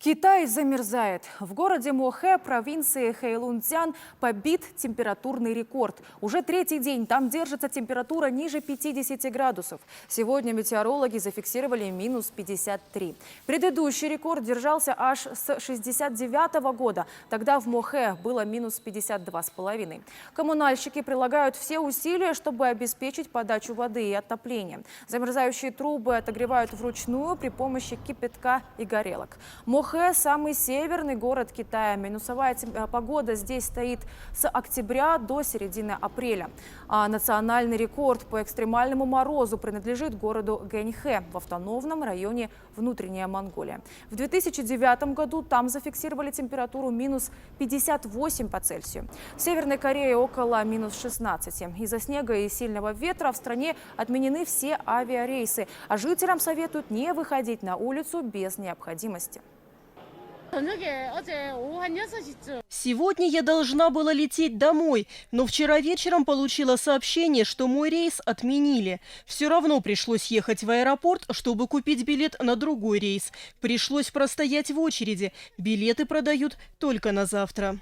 Китай замерзает. В городе Мохэ, провинции Хэйлунцзян, побит температурный рекорд. Уже третий день там держится температура ниже 50 градусов. Сегодня метеорологи зафиксировали минус 53. Предыдущий рекорд держался аж с 69 года. Тогда в Мохэ было минус 52,5. Коммунальщики прилагают все усилия, чтобы обеспечить подачу воды и отопление. Замерзающие трубы отогревают вручную при помощи кипятка и горелок. Мохэ – самый северный город Китая. Минусовая погода здесь стоит с октября до середины апреля. А национальный рекорд по экстремальному морозу принадлежит городу Гэньхэ в автономном районе Внутренняя Монголия. В 2009 году там зафиксировали температуру минус 58 по Цельсию. В Северной Корее около минус 16. Из-за снега и сильного ветра в стране отменены все авиарейсы. А жителям советуют не выходить на улицу без необходимости. Сегодня я должна была лететь домой, но вчера вечером получила сообщение, что мой рейс отменили. Все равно пришлось ехать в аэропорт, чтобы купить билет на другой рейс. Пришлось простоять в очереди. Билеты продают только на завтра.